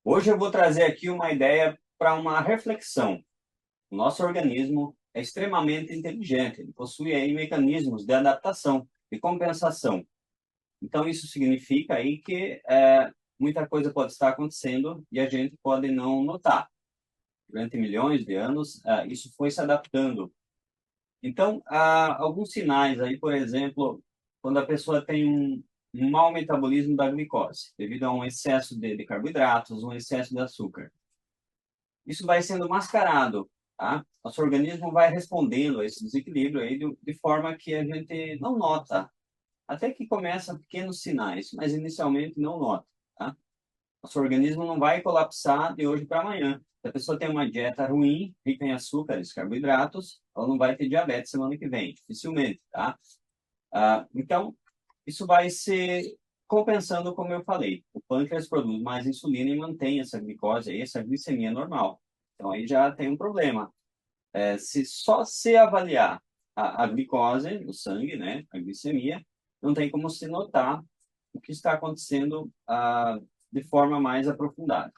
Hoje eu vou trazer aqui uma ideia para uma reflexão. O nosso organismo é extremamente inteligente, ele possui aí mecanismos de adaptação e compensação. Então isso significa aí que muita coisa pode estar acontecendo e a gente pode não notar. Durante milhões de anos, isso foi se adaptando. Então, há alguns sinais aí, por exemplo, quando a pessoa tem um mau metabolismo da glicose, devido a um excesso de carboidratos, um excesso de açúcar. Isso vai sendo mascarado, tá? Nosso organismo vai respondendo a esse desequilíbrio aí de forma que a gente não nota, até que começa pequenos sinais, mas inicialmente não nota, tá? Nosso organismo não vai colapsar de hoje para amanhã. Se a pessoa tem uma dieta ruim, rica em açúcares, carboidratos, ela não vai ter diabetes semana que vem, dificilmente, tá? Então, isso vai se compensando, como eu falei. O pâncreas produz mais insulina e mantém essa glicose aí, essa glicemia normal. Então, aí já tem um problema. Se só se avaliar a glicose no sangue, né, a glicemia, não tem como se notar o que está acontecendo de forma mais aprofundada.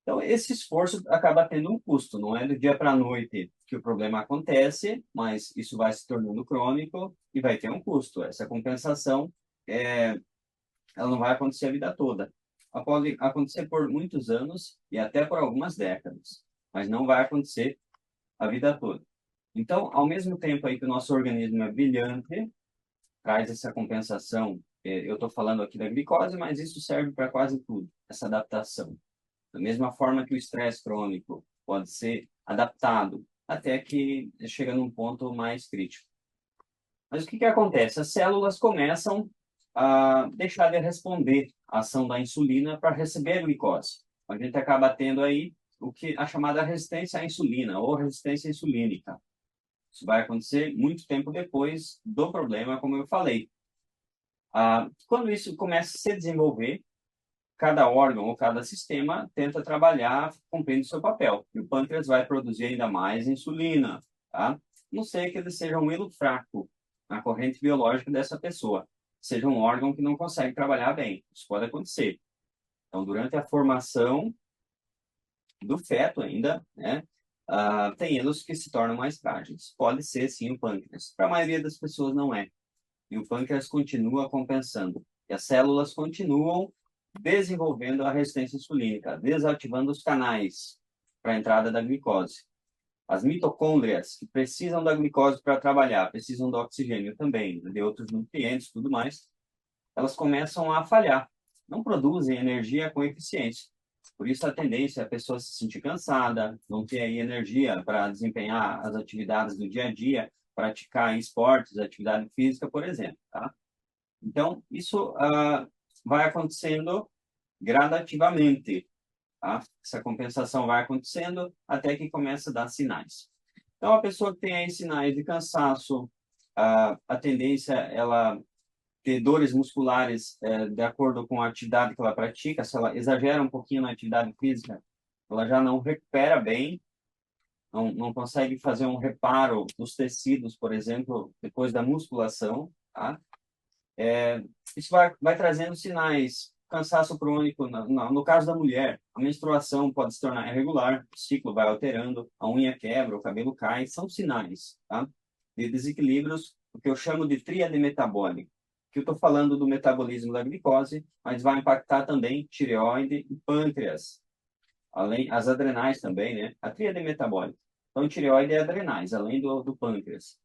Então, esse esforço acaba tendo um custo, não é do dia para a noite que o problema acontece, mas isso vai se tornando crônico e vai ter um custo. Essa compensação, é, ela não vai acontecer a vida toda. Ela pode acontecer por muitos anos e até por algumas décadas, mas não vai acontecer a vida toda. Então, ao mesmo tempo aí que o nosso organismo é brilhante, traz essa compensação, eu estou falando aqui da glicose, mas isso serve para quase tudo, essa adaptação. Da mesma forma que o estresse crônico pode ser adaptado até que chega num ponto mais crítico. Mas o que que acontece? As células começam a deixar de responder à ação da insulina para receber a glicose. A gente acaba tendo aí o que a chamada resistência à insulina ou resistência insulínica. Isso vai acontecer muito tempo depois do problema, como eu falei. Quando isso começa a se desenvolver, cada órgão ou cada sistema tenta trabalhar cumprindo seu papel. E o pâncreas vai produzir ainda mais insulina, tá? Não sei que ele seja um elo fraco na corrente biológica dessa pessoa, seja um órgão que não consegue trabalhar bem. Isso pode acontecer. Então, durante a formação do feto ainda, né, tem elos que se tornam mais frágeis. Pode ser, sim, o pâncreas. Para a maioria das pessoas, não é. E o pâncreas continua compensando. E as células continuam desenvolvendo a resistência insulínica, desativando os canais para a entrada da glicose. As mitocôndrias, que precisam da glicose para trabalhar, precisam do oxigênio também, de outros nutrientes, tudo mais, elas começam a falhar, não produzem energia com eficiência. Por isso a tendência é a pessoa se sentir cansada, não ter aí energia para desempenhar as atividades do dia a dia, praticar esportes, atividade física, por exemplo, tá? Então, isso vai acontecendo gradativamente, tá? Essa compensação vai acontecendo até que começa a dar sinais. Então, a pessoa que tem aí sinais de cansaço, a tendência ela ter dores musculares de acordo com a atividade que ela pratica. Se ela exagera um pouquinho na atividade física, ela já não recupera bem, não consegue fazer um reparo dos tecidos, por exemplo, depois da musculação, tá? Isso vai trazendo sinais, cansaço crônico, no caso da mulher, a menstruação pode se tornar irregular, o ciclo vai alterando, a unha quebra, o cabelo cai, são sinais, tá? De desequilíbrios, o que eu chamo de tríade metabólica, que eu estou falando do metabolismo da glicose, mas vai impactar também tireoide e pâncreas, além as adrenais também, né? A tríade metabólica. Então, tireoide e adrenais, além do pâncreas.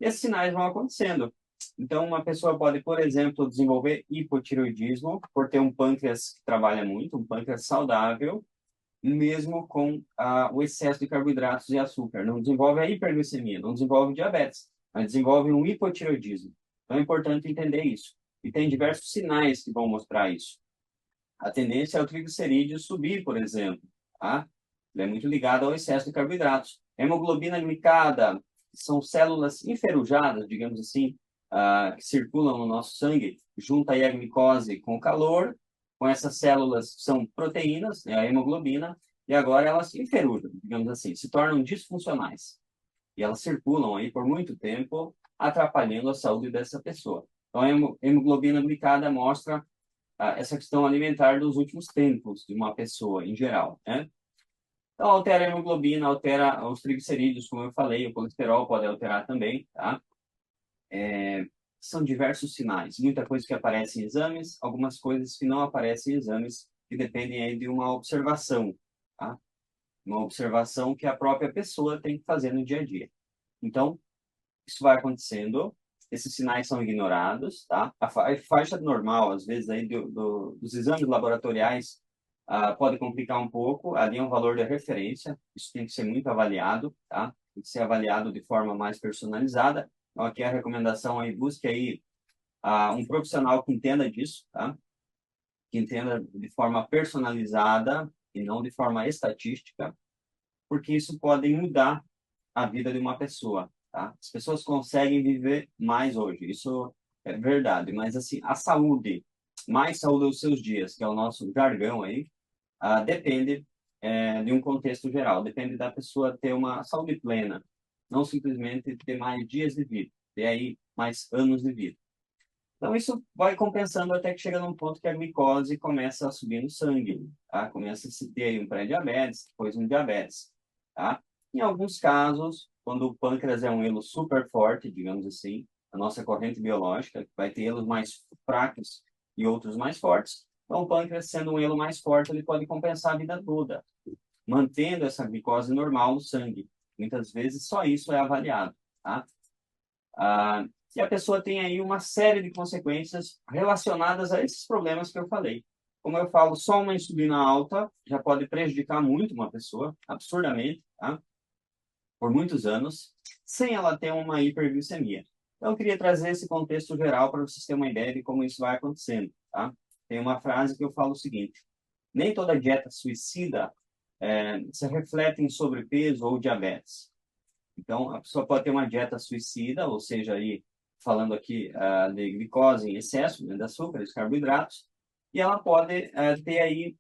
E esses sinais vão acontecendo. Então, uma pessoa pode, por exemplo, desenvolver hipotireoidismo por ter um pâncreas que trabalha muito, um pâncreas saudável, mesmo com o excesso de carboidratos e açúcar. Não desenvolve a hiperglicemia, não desenvolve diabetes, mas desenvolve um hipotireoidismo. Então, é importante entender isso. E tem diversos sinais que vão mostrar isso. A tendência é o triglicerídeo subir, por exemplo, tá? Ele é muito ligado ao excesso de carboidratos. Hemoglobina glicada, são células enferrujadas, digamos assim, que circulam no nosso sangue, junta aí a glicose com o calor, com essas células que são proteínas, né, a hemoglobina, e agora elas se enferrujam, digamos assim, se tornam disfuncionais. E elas circulam aí por muito tempo, atrapalhando a saúde dessa pessoa. Então, a hemoglobina glicada mostra essa questão alimentar dos últimos tempos de uma pessoa em geral, né? Então, altera a hemoglobina, altera os triglicerídeos, como eu falei, o colesterol pode alterar também, tá? São diversos sinais, muita coisa que aparece em exames, algumas coisas que não aparecem em exames, que dependem aí de uma observação, tá? Uma observação que a própria pessoa tem que fazer no dia a dia. Então, isso vai acontecendo, esses sinais são ignorados, tá? A faixa normal, às vezes, aí dos exames laboratoriais, pode complicar um pouco, ali é um valor de referência, isso tem que ser muito avaliado, tá? Tem que ser avaliado de forma mais personalizada. Então, aqui a recomendação aí, busque aí um profissional que entenda disso, tá? Que entenda de forma personalizada e não de forma estatística, porque isso pode mudar a vida de uma pessoa, tá? As pessoas conseguem viver mais hoje, isso é verdade, mas assim, a saúde, mais saúde aos seus dias, que é o nosso jargão aí, depende de um contexto geral, depende da pessoa ter uma saúde plena, não simplesmente ter mais dias de vida, ter aí mais anos de vida. Então, isso vai compensando até que chega num ponto que a glicose começa a subir no sangue, tá? Começa a se ter aí um pré-diabetes, depois um diabetes, tá? Em alguns casos, quando o pâncreas é um elo super forte, digamos assim, a nossa corrente biológica vai ter elos mais fracos e outros mais fortes. Então, o pâncreas, sendo um elo mais forte, ele pode compensar a vida toda, mantendo essa glicose normal no sangue. Muitas vezes, só isso é avaliado, tá? Ah, e a pessoa tem aí uma série de consequências relacionadas a esses problemas que eu falei. Como eu falo, só uma insulina alta já pode prejudicar muito uma pessoa, absurdamente, tá? Por muitos anos, sem ela ter uma hiperglicemia. Então, eu queria trazer esse contexto geral para vocês terem uma ideia de como isso vai acontecendo, tá? Tem uma frase que eu falo o seguinte: nem toda dieta suicida se reflete em sobrepeso ou diabetes. Então, a pessoa pode ter uma dieta suicida, ou seja, aí, falando aqui de glicose em excesso, né, de açúcares, carboidratos, e ela pode ter aí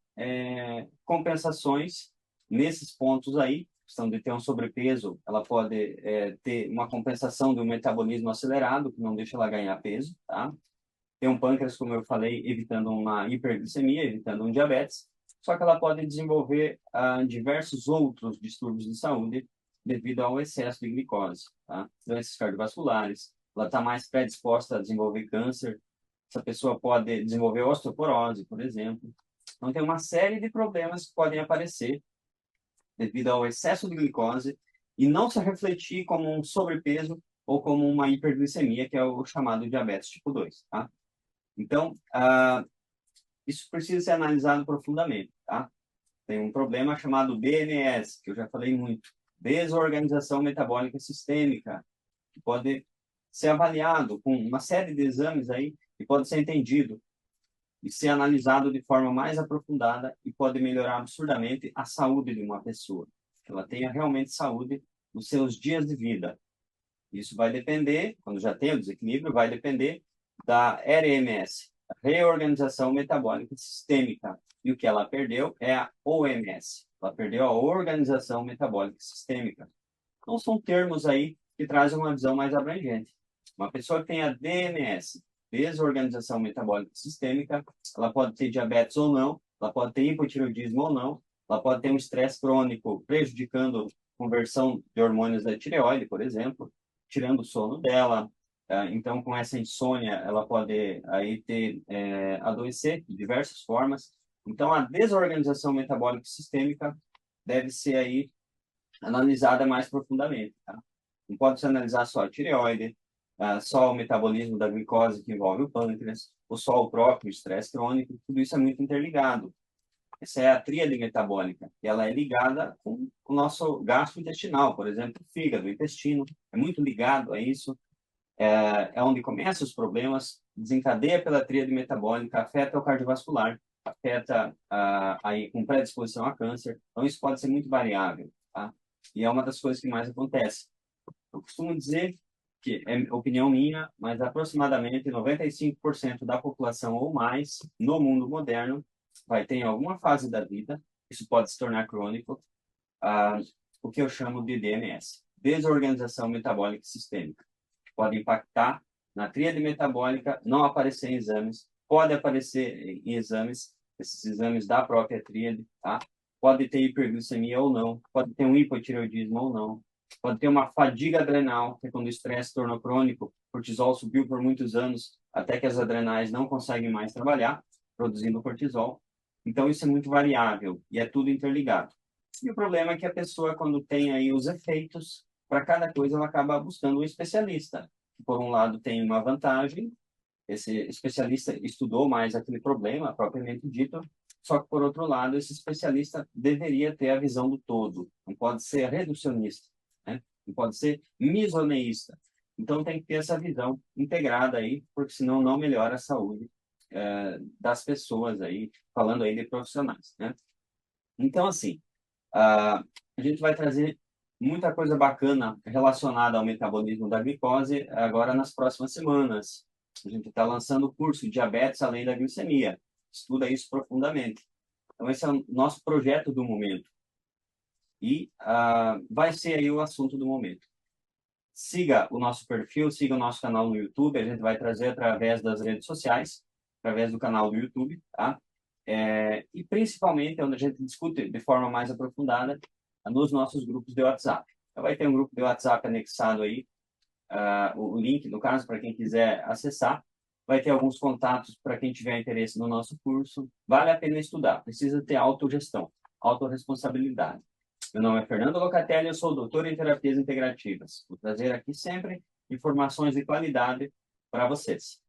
compensações nesses pontos aí, questão de ter um sobrepeso, ela pode ter uma compensação do metabolismo acelerado, que não deixa ela ganhar peso, tá? Tem um pâncreas, como eu falei, evitando uma hiperglicemia, evitando um diabetes, só que ela pode desenvolver diversos outros distúrbios de saúde devido ao excesso de glicose, tá? Doenças cardiovasculares, ela está mais predisposta a desenvolver câncer, essa pessoa pode desenvolver osteoporose, por exemplo. Então, tem uma série de problemas que podem aparecer devido ao excesso de glicose e não se refletir como um sobrepeso ou como uma hiperglicemia, que é o chamado diabetes tipo 2, tá? Então, isso precisa ser analisado profundamente, tá? Tem um problema chamado BMS, que eu já falei muito, desorganização metabólica sistêmica, que pode ser avaliado com uma série de exames aí e pode ser entendido e ser analisado de forma mais aprofundada e pode melhorar absurdamente a saúde de uma pessoa, que ela tenha realmente saúde nos seus dias de vida. Isso vai depender, quando já tem o desequilíbrio, vai depender da RMS, reorganização metabólica sistêmica. E o que ela perdeu é a OMS. Ela perdeu a organização metabólica sistêmica. Então, são termos aí que trazem uma visão mais abrangente. Uma pessoa que tem a DMS, desorganização metabólica sistêmica, ela pode ter diabetes ou não, ela pode ter hipotireoidismo ou não, ela pode ter um estresse crônico prejudicando a conversão de hormônios da tireoide, por exemplo, tirando o sono dela. Então, com essa insônia, ela pode aí ter adoecer de diversas formas. Então, a desorganização metabólica sistêmica deve ser aí analisada mais profundamente, tá? Não pode se analisar só a tireoide, só o metabolismo da glicose que envolve o pâncreas, ou só o próprio estresse crônico, tudo isso é muito interligado. Essa é a tríade metabólica, e ela é ligada com o nosso gastrointestinal, por exemplo, o fígado, o intestino, é muito ligado a isso, é onde começam os problemas, desencadeia pela tríade metabólica, afeta o cardiovascular, afeta aí com predisposição a câncer, então isso pode ser muito variável, tá? E é uma das coisas que mais acontece. Eu costumo dizer que é opinião minha, mas aproximadamente 95% da população ou mais no mundo moderno vai ter em alguma fase da vida, isso pode se tornar crônico, ah, o que eu chamo de DMS, desorganização metabólica sistêmica. Pode impactar na tríade metabólica, não aparecer em exames, pode aparecer em exames, esses exames da própria tríade, tá? Pode ter hiperglicemia ou não, pode ter um hipotireoidismo ou não, pode ter uma fadiga adrenal, que é quando o estresse se tornou crônico, o cortisol subiu por muitos anos, até que as adrenais não conseguem mais trabalhar, produzindo cortisol. Então, isso é muito variável e é tudo interligado. E o problema é que a pessoa, quando tem aí os efeitos, para cada coisa ela acaba buscando um especialista. Por um lado, tem uma vantagem, esse especialista estudou mais aquele problema, propriamente dito, só que, por outro lado, esse especialista deveria ter a visão do todo, não pode ser reducionista, né? Não pode ser misoneísta. Então, tem que ter essa visão integrada aí, porque senão não melhora a saúde das pessoas aí, falando aí de profissionais, né? Então, assim, a gente vai trazer muita coisa bacana relacionada ao metabolismo da glicose agora nas próximas semanas. A gente está lançando o curso Diabetes Além da Glicemia. Estuda isso profundamente. Então, esse é o nosso projeto do momento. E vai ser aí o assunto do momento. Siga o nosso perfil, siga o nosso canal no YouTube. A gente vai trazer através das redes sociais, através do canal do YouTube, tá? E principalmente, onde a gente discute de forma mais aprofundada, nos nossos grupos de WhatsApp. Então, vai ter um grupo de WhatsApp anexado aí, o link, no caso, para quem quiser acessar. Vai ter alguns contatos para quem tiver interesse no nosso curso. Vale a pena estudar, precisa ter autogestão, autorresponsabilidade. Meu nome é Fernando Locatelli, eu sou doutor em terapias integrativas. Vou trazer aqui sempre informações de qualidade para vocês.